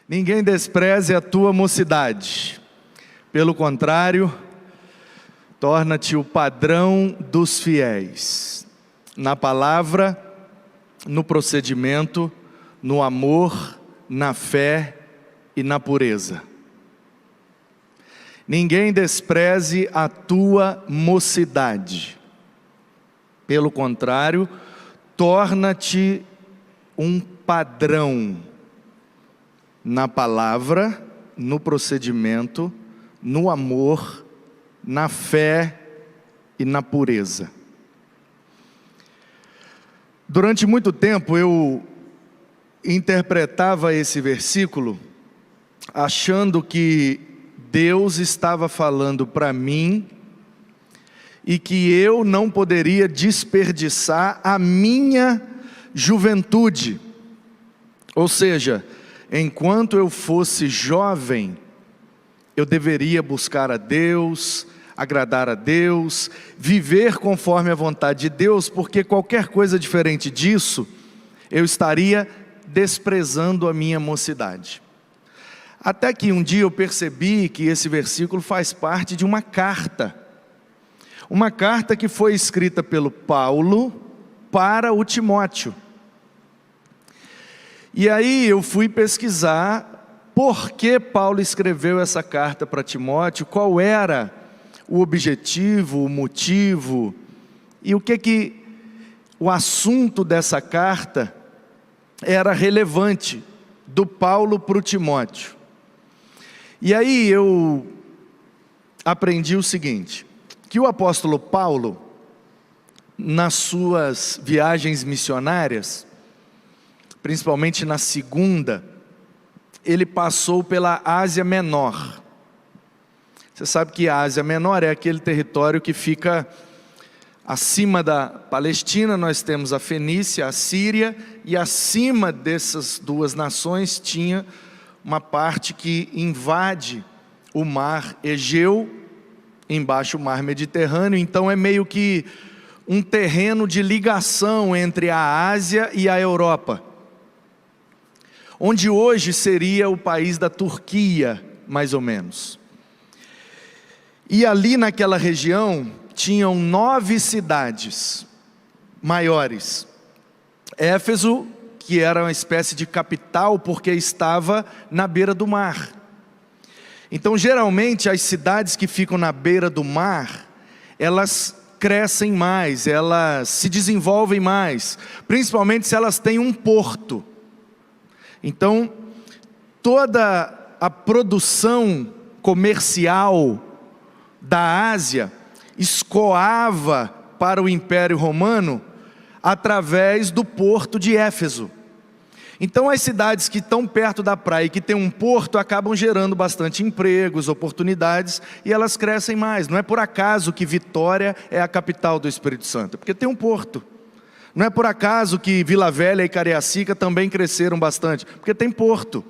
Ninguém despreze a tua mocidade. Pelo contrário, torna-te o padrão dos fiéis. Na palavra, no procedimento, no amor, na fé e na pureza. Ninguém despreze a tua mocidade. Pelo contrário, torna-te um padrão na palavra, no procedimento, no amor, na fé e na pureza. Durante muito tempo eu interpretava esse versículo achando que Deus estava falando para mim e que eu não poderia desperdiçar a minha juventude. Ou seja, enquanto eu fosse jovem, eu deveria buscar a Deus, agradar a Deus, viver conforme a vontade de Deus, porque qualquer coisa diferente disso, eu estaria desprezando a minha mocidade. Até que um dia eu percebi que esse versículo faz parte de uma carta que foi escrita pelo Paulo para o Timóteo. E aí eu fui pesquisar por que Paulo escreveu essa carta para Timóteo, qual era o objetivo, o motivo, e o assunto dessa carta era relevante do Paulo para o Timóteo. E aí eu aprendi o seguinte, que o apóstolo Paulo, nas suas viagens missionárias, principalmente na segunda, ele passou pela Ásia Menor. Você sabe que a Ásia Menor é aquele território que fica acima da Palestina, nós temos a Fenícia, a Síria, e acima dessas duas nações tinha uma parte que invade o mar Egeu, embaixo o mar Mediterrâneo, então é meio que um terreno de ligação entre a Ásia e a Europa, onde hoje seria o país da Turquia, mais ou menos. E ali naquela região, tinham 9 cidades maiores. Éfeso, que era uma espécie de capital, porque estava na beira do mar. Então, geralmente, as cidades que ficam na beira do mar, elas crescem mais, elas se desenvolvem mais, principalmente se elas têm um porto. Então, toda a produção comercial da Ásia escoava para o Império Romano através do porto de Éfeso. Então as cidades que estão perto da praia e que tem um porto acabam gerando bastante empregos, oportunidades, e elas crescem mais. Não é por acaso que Vitória é a capital do Espírito Santo, porque tem um porto. Não é por acaso que Vila Velha e Cariacica também cresceram bastante, porque tem porto,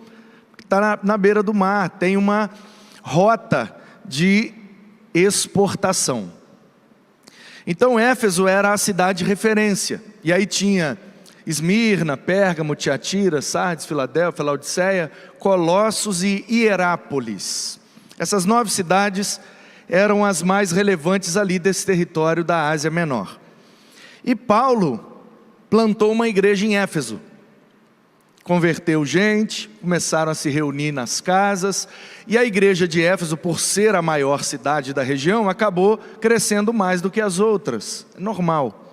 está na beira do mar, tem uma rota de exportação. Então Éfeso era a cidade de referência, e aí tinha Esmirna, Pérgamo, Tiatira, Sardes, Filadélfia, Laodiceia, Colossos e Hierápolis. Essas 9 cidades eram as mais relevantes ali desse território da Ásia Menor. E Paulo plantou uma igreja em Éfeso, converteu gente, começaram a se reunir nas casas, e a igreja de Éfeso, por ser a maior cidade da região, acabou crescendo mais do que as outras, é normal.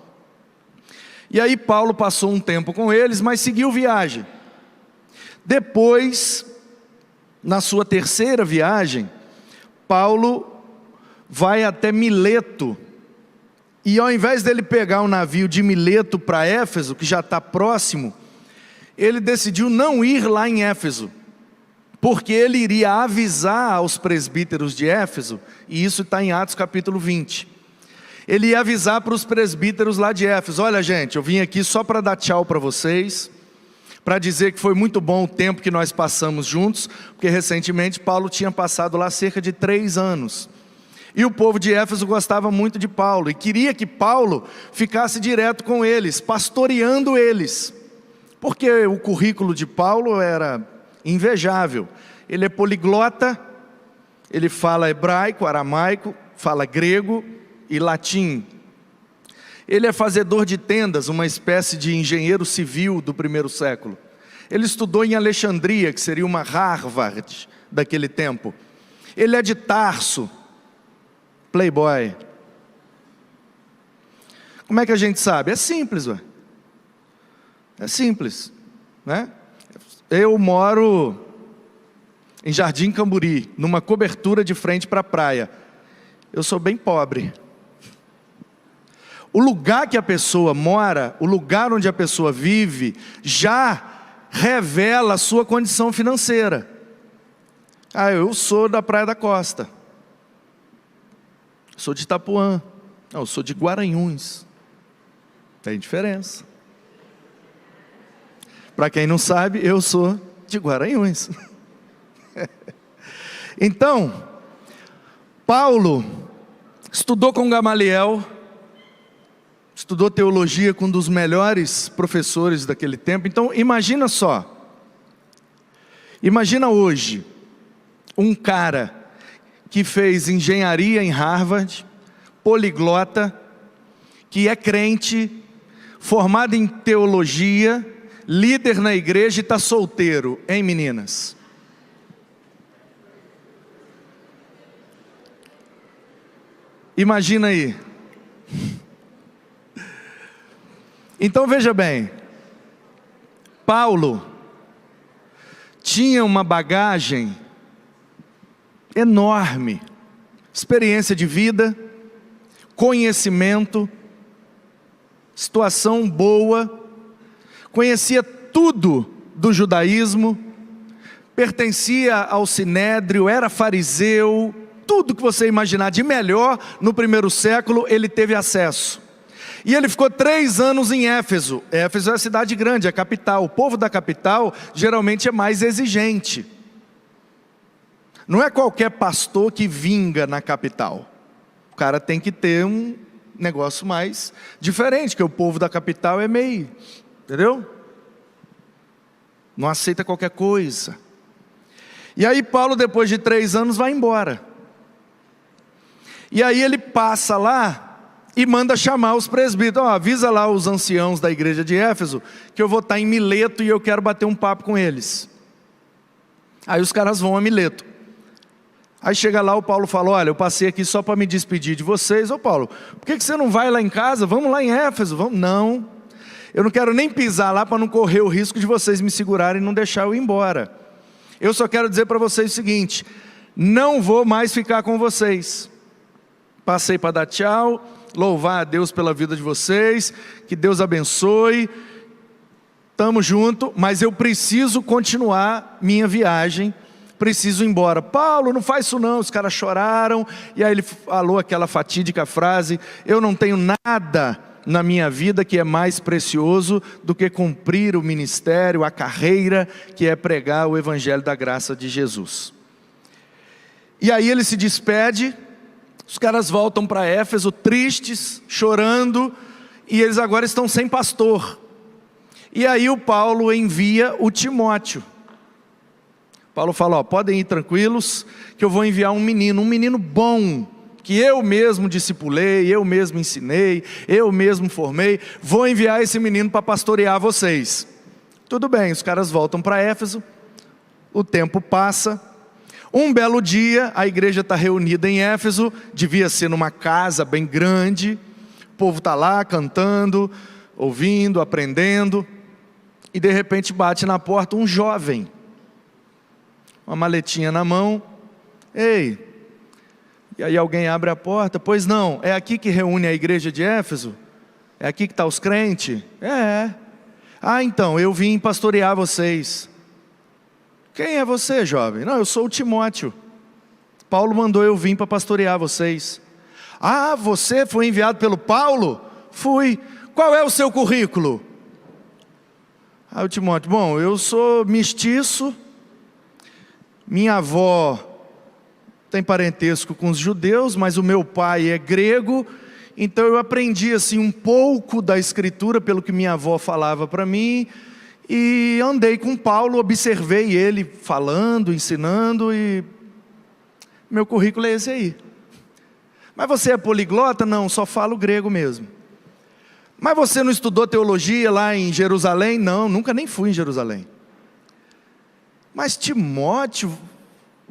E aí Paulo passou um tempo com eles, mas seguiu viagem. Depois, na sua terceira viagem, Paulo vai até Mileto, e ao invés dele pegar um navio de Mileto para Éfeso, que já está próximo, ele decidiu não ir lá em Éfeso, porque ele iria avisar aos presbíteros de Éfeso, e isso está em Atos capítulo 20. Ele ia avisar para os presbíteros lá de Éfeso: olha gente, eu vim aqui só para dar tchau para vocês, para dizer que foi muito bom o tempo que nós passamos juntos, porque recentemente Paulo tinha passado lá cerca de 3 anos. E o povo de Éfeso gostava muito de Paulo, e queria que Paulo ficasse direto com eles, pastoreando eles. Porque o currículo de Paulo era invejável. Ele é poliglota, ele fala hebraico, aramaico, fala grego e latim. Ele é fazedor de tendas, uma espécie de engenheiro civil do primeiro século. Ele estudou em Alexandria, que seria uma Harvard daquele tempo. Ele é de Tarso, playboy. Como é que a gente sabe? É simples, ué. É simples, né? Eu moro em Jardim Camburi, numa cobertura de frente para a praia. Eu sou bem pobre. O lugar que a pessoa mora, o lugar onde a pessoa vive, já revela a sua condição financeira. Ah, eu sou da Praia da Costa. Sou de Itapuã. Não, eu sou de Guaranhuns. Tem diferença. Para quem não sabe, eu sou de Guaranhuns. Então, Paulo estudou com Gamaliel, estudou teologia com um dos melhores professores daquele tempo. Então, imagina só. Imagina hoje, um cara que fez engenharia em Harvard, poliglota, que é crente, formado em teologia, líder na igreja e está solteiro, hein, meninas? Imagina aí. Então veja bem, Paulo tinha uma bagagem enorme, experiência de vida, conhecimento, situação boa, conhecia tudo do judaísmo, pertencia ao sinédrio, era fariseu, tudo que você imaginar de melhor no primeiro século ele teve acesso. E ele ficou 3 anos em Éfeso. Éfeso é a cidade grande, é a capital. O povo da capital geralmente é mais exigente. Não é qualquer pastor que vinga na capital. O cara tem que ter um negócio mais diferente, porque o povo da capital é meio, entendeu? Não aceita qualquer coisa. E aí Paulo, depois de 3 anos, vai embora. E aí ele passa lá e manda chamar os presbíteros. Avisa lá os anciãos da igreja de Éfeso que eu vou estar em Mileto e eu quero bater um papo com eles. Aí os caras vão a Mileto. Aí chega lá, o Paulo fala: olha, eu passei aqui só para me despedir de vocês. Ô Paulo, por que você não vai lá em casa? Vamos lá em Éfeso. Vamos. Não, eu não quero nem pisar lá para não correr o risco de vocês me segurarem e não deixar eu ir embora. Eu só quero dizer para vocês o seguinte: não vou mais ficar com vocês. Passei para dar tchau, louvar a Deus pela vida de vocês, que Deus abençoe, estamos juntos, mas eu preciso continuar minha viagem, preciso ir embora. Paulo, não faz isso não. Os caras choraram, e aí ele falou aquela fatídica frase: eu não tenho nada na minha vida que é mais precioso do que cumprir o ministério, a carreira, que é pregar o evangelho da graça de Jesus. E aí ele se despede. Os caras voltam para Éfeso tristes, chorando, e eles agora estão sem pastor. E aí o Paulo envia o Timóteo. Paulo fala: podem ir tranquilos, que eu vou enviar um menino bom, que eu mesmo discipulei, eu mesmo ensinei, eu mesmo formei, vou enviar esse menino para pastorear vocês. Tudo bem, os caras voltam para Éfeso, o tempo passa. Um belo dia, a igreja está reunida em Éfeso, devia ser numa casa bem grande, o povo está lá cantando, ouvindo, aprendendo, e de repente bate na porta um jovem, uma maletinha na mão. Ei, e aí alguém abre a porta: pois não, é aqui que reúne a igreja de Éfeso? É aqui que está os crentes? É. Ah, então, eu vim pastorear vocês. Quem é você, jovem? Não, eu sou o Timóteo. Paulo mandou eu vir para pastorear vocês. Ah, você foi enviado pelo Paulo? Fui. Qual é o seu currículo? Ah, o Timóteo: bom, eu sou mestiço, minha avó tem parentesco com os judeus, mas o meu pai é grego, então eu aprendi assim um pouco da escritura pelo que minha avó falava para mim, E andei com Paulo, observei ele falando, ensinando, e meu currículo é esse aí. Mas você é poliglota? Não, só falo grego mesmo. Mas você não estudou teologia lá em Jerusalém? Não, nunca nem fui em Jerusalém. Mas Timóteo,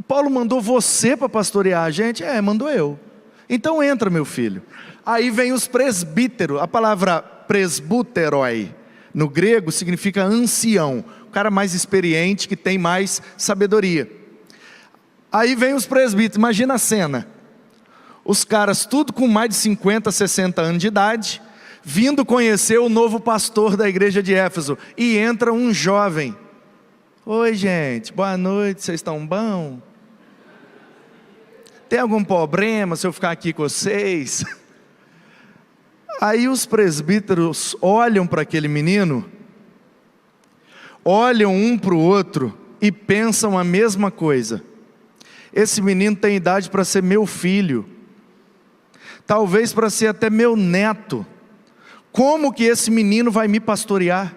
Paulo mandou você para pastorear a gente? Mandou eu. Então entra, meu filho. Aí vem os presbíteros. A palavra presbuteroi no grego significa ancião, o cara mais experiente, que tem mais sabedoria. Aí vem os presbíteros, imagina a cena. Os caras tudo com mais de 50, 60 anos de idade, vindo conhecer o novo pastor da igreja de Éfeso. E entra um jovem. Oi gente, boa noite, vocês estão bom? Tem algum problema se eu ficar aqui com vocês? Aí os presbíteros olham para aquele menino, olham um para o outro e pensam a mesma coisa. Esse menino tem idade para ser meu filho, talvez para ser até meu neto. Como que esse menino vai me pastorear?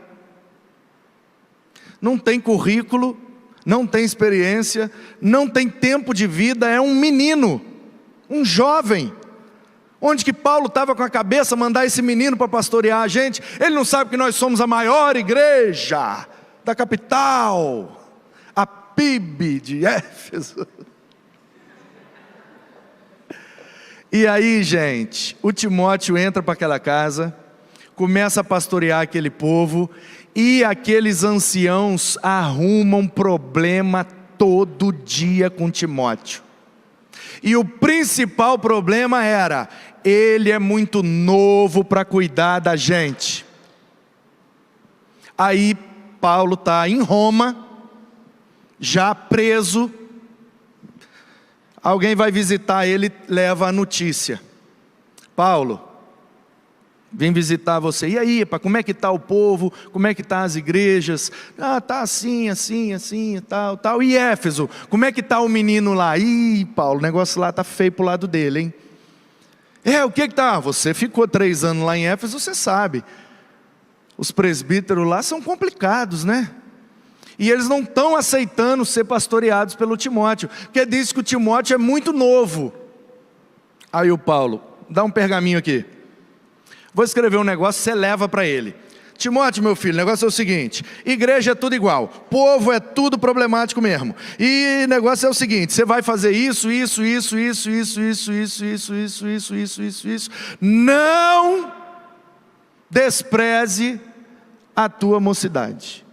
Não tem currículo, não tem experiência, não tem tempo de vida, é um menino, um jovem. Onde que Paulo estava com a cabeça mandar esse menino para pastorear a gente? Ele não sabe que nós somos a maior igreja da capital, a PIB de Éfeso. E aí, gente, o Timóteo entra para aquela casa, começa a pastorear aquele povo, e aqueles anciãos arrumam problema todo dia com Timóteo. E o principal problema era, ele é muito novo para cuidar da gente. Aí Paulo está em Roma, já preso. Alguém vai visitar ele, leva a notícia: Paulo, vim visitar você. E aí, como é que está o povo? Como é que estão as igrejas? Está assim, assim, assim, tal. E Éfeso, como é que está o menino lá? Ih, Paulo, o negócio lá está feio para o lado dele, hein? O que está? Você ficou 3 anos lá em Éfeso, você sabe. Os presbíteros lá são complicados, né? E eles não estão aceitando ser pastoreados pelo Timóteo, porque diz que o Timóteo é muito novo. Aí o Paulo, dá um pergaminho aqui. Vou escrever um negócio, você leva para ele. Timóteo, meu filho, o negócio é o seguinte: igreja é tudo igual, povo é tudo problemático mesmo. E o negócio é o seguinte: você vai fazer isso. Não despreze a tua mocidade.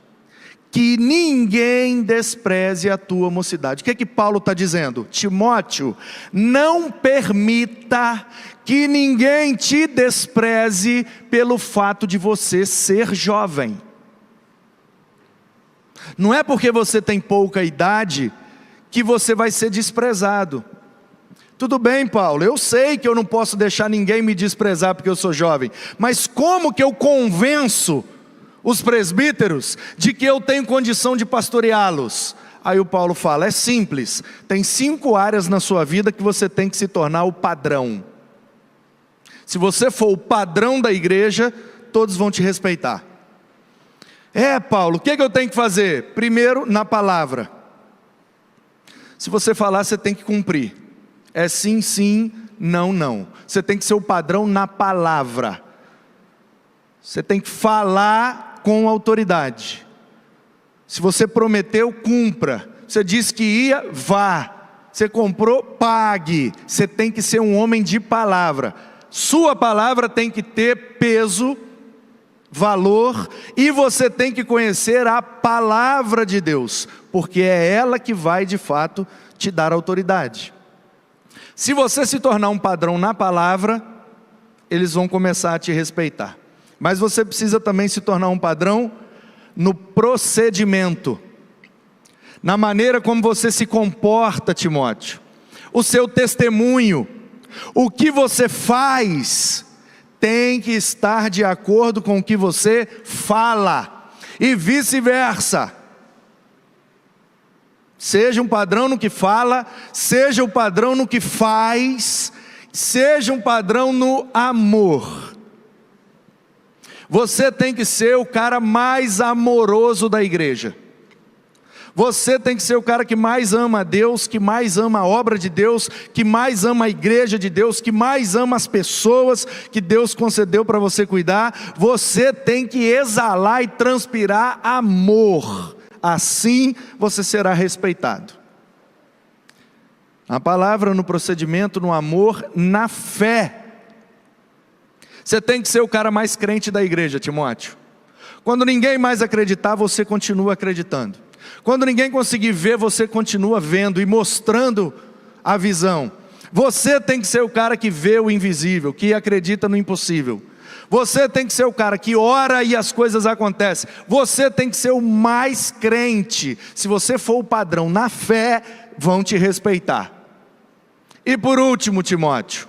Que ninguém despreze a tua mocidade. O que é que Paulo está dizendo? Timóteo, não permita que ninguém te despreze pelo fato de você ser jovem. Não é porque você tem pouca idade que você vai ser desprezado. Tudo bem, Paulo, eu sei que eu não posso deixar ninguém me desprezar porque eu sou jovem, mas como que eu convenço os presbíteros de que eu tenho condição de pastoreá-los? Aí o Paulo fala, é simples, tem 5 áreas na sua vida que você tem que se tornar o padrão. Se você for o padrão da igreja, todos vão te respeitar. Paulo, o que eu tenho que fazer? Primeiro, na palavra. Se você falar, você tem que cumprir. É sim, sim, não, não. Você tem que ser o padrão na palavra. Você tem que falar com autoridade. Se você prometeu, cumpra. Você disse que ia, vá. Você comprou, pague. Você tem que ser um homem de palavra. Sua palavra tem que ter peso, valor, e você tem que conhecer a palavra de Deus, porque é ela que vai de fato te dar autoridade. Se você se tornar um padrão na palavra, eles vão começar a te respeitar. Mas você precisa também se tornar um padrão no procedimento, na maneira como você se comporta, Timóteo, o seu testemunho, o que você faz, tem que estar de acordo com o que você fala, e vice-versa. Seja um padrão no que fala, seja um padrão no que faz, seja um padrão no amor. Você tem que ser o cara mais amoroso da igreja. Você tem que ser o cara que mais ama a Deus, que mais ama a obra de Deus, que mais ama a igreja de Deus, que mais ama as pessoas que Deus concedeu para você cuidar. Você tem que exalar e transpirar amor. Assim você será respeitado. A palavra no procedimento, no amor, na fé. Você tem que ser o cara mais crente da igreja, Timóteo. Quando ninguém mais acreditar, você continua acreditando. Quando ninguém conseguir ver, você continua vendo e mostrando a visão. Você tem que ser o cara que vê o invisível, que acredita no impossível. Você tem que ser o cara que ora e as coisas acontecem. Você tem que ser o mais crente. Se você for o padrão na fé, vão te respeitar. E por último, Timóteo,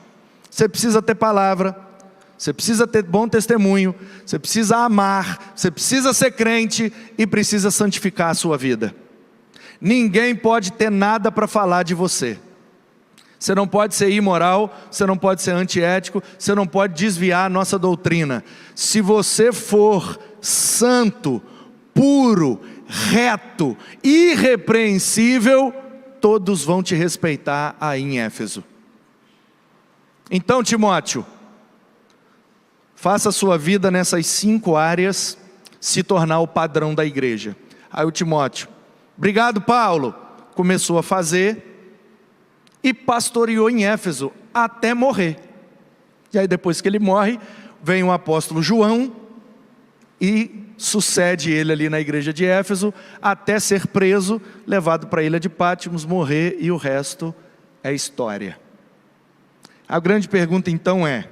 você precisa ter palavra, você precisa ter bom testemunho, você precisa amar, você precisa ser crente e precisa santificar a sua vida. Ninguém pode ter nada para falar de você. Você não pode ser imoral, você não pode ser antiético, você não pode desviar a nossa doutrina. Se você for santo, puro, reto, irrepreensível, todos vão te respeitar aí em Éfeso. Então, Timóteo, faça a sua vida nessas 5 áreas se tornar o padrão da igreja. Aí o Timóteo, obrigado Paulo, começou a fazer e pastoreou em Éfeso até morrer. E aí depois que ele morre, vem o apóstolo João e sucede ele ali na igreja de Éfeso, até ser preso, levado para a ilha de Pátimos, morrer, e o resto é história. A grande pergunta então é,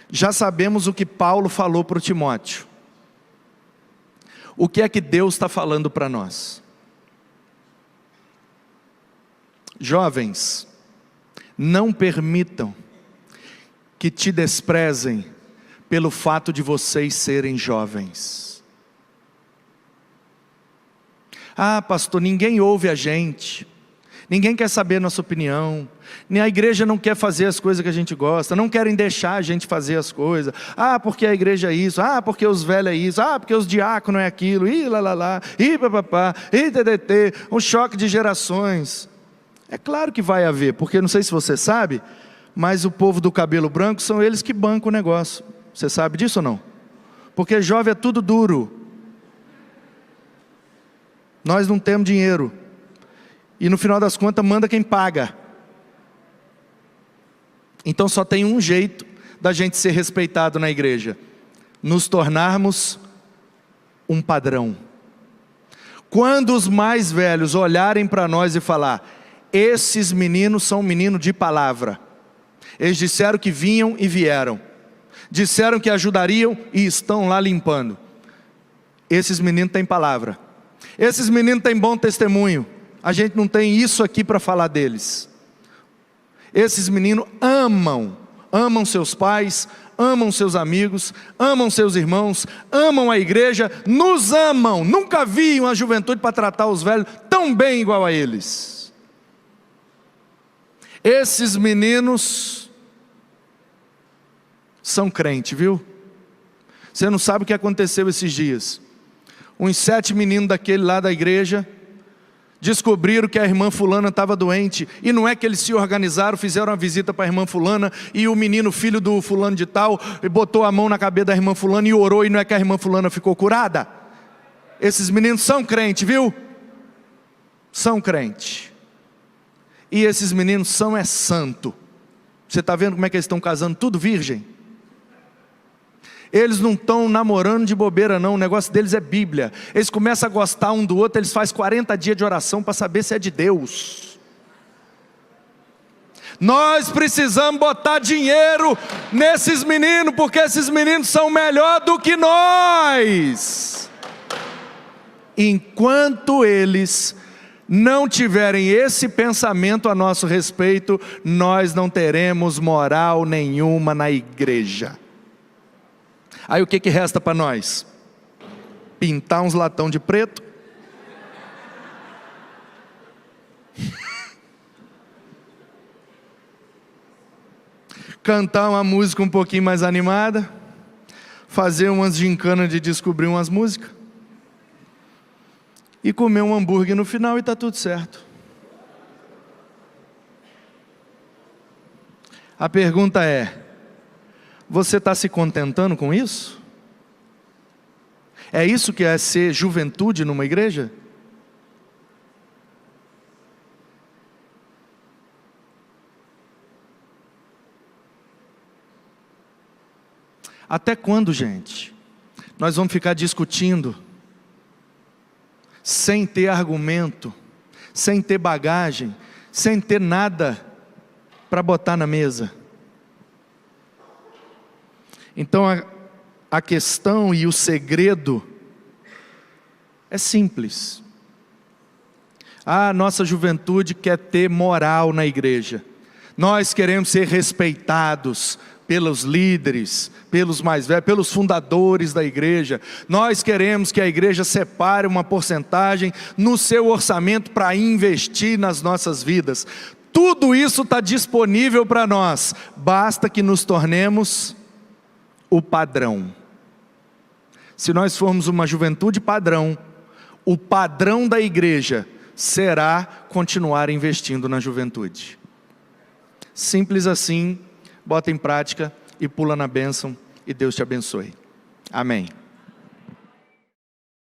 já sabemos o que Paulo falou para o Timóteo. O que é que Deus está falando para nós? Jovens, não permitam que te desprezem pelo fato de vocês serem jovens. Ah, pastor, ninguém ouve a gente. Ninguém quer saber a nossa opinião. Nem a igreja não quer fazer as coisas que a gente gosta. Não querem deixar a gente fazer as coisas. Ah, porque a igreja é isso. Ah, porque os velhos é isso. Ah, porque os diáconos é aquilo. Ih, lá, lá, lá. Ih, papapá. Ih, ttt. Um choque de gerações. É claro que vai haver. Porque não sei se você sabe, mas o povo do cabelo branco são eles que bancam o negócio. Você sabe disso ou não? Porque jovem é tudo duro. Nós não temos dinheiro. E no final das contas manda quem paga. Então só tem um jeito da gente ser respeitado na igreja: nos tornarmos um padrão. Quando os mais velhos olharem para nós e falar, esses meninos são meninos de palavra. Eles disseram que vinham e vieram. Disseram que ajudariam e estão lá limpando. Esses meninos têm palavra. Esses meninos têm bom testemunho. A gente não tem isso aqui para falar deles. Esses meninos amam seus pais, amam seus amigos, amam seus irmãos, amam a igreja, nos amam. Nunca vi uma juventude para tratar os velhos tão bem igual a eles. Esses meninos são crentes, viu? Você não sabe o que aconteceu esses dias. Uns 7 meninos daquele lá da igreja descobriram que a irmã fulana estava doente, e não é que eles se organizaram, fizeram uma visita para a irmã fulana, e o menino, filho do fulano de tal, botou a mão na cabeça da irmã fulana e orou, e não é que a irmã fulana ficou curada? Esses meninos são crentes, viu? São crentes. E esses meninos são santo. Você está vendo como é que eles estão casando tudo virgem? Eles não estão namorando de bobeira não, o negócio deles é Bíblia. Eles começam a gostar um do outro, eles fazem 40 dias de oração para saber se é de Deus. Nós precisamos botar dinheiro nesses meninos, porque esses meninos são melhor do que nós. Enquanto eles não tiverem esse pensamento a nosso respeito, nós não teremos moral nenhuma na igreja. Aí o que resta para nós? Pintar uns latão de preto? Cantar uma música um pouquinho mais animada? fazer umas gincanas de descobrir umas músicas e comer um hambúrguer no final e está tudo certo. A pergunta é: você está se contentando com isso? É isso que é ser juventude numa igreja? Até quando, gente, nós vamos ficar discutindo, sem ter argumento, sem ter bagagem, sem ter nada para botar na mesa? Então a questão e o segredo é simples. A nossa juventude quer ter moral na igreja. Nós queremos ser respeitados pelos líderes, pelos mais velhos, pelos fundadores da igreja. Nós queremos que a igreja separe uma porcentagem no seu orçamento para investir nas nossas vidas. Tudo isso está disponível para nós, basta que nos tornemos o padrão. Se nós formos uma juventude padrão, o padrão da igreja será continuar investindo na juventude. Simples assim. Bota em prática e pula na bênção, e Deus te abençoe. Amém.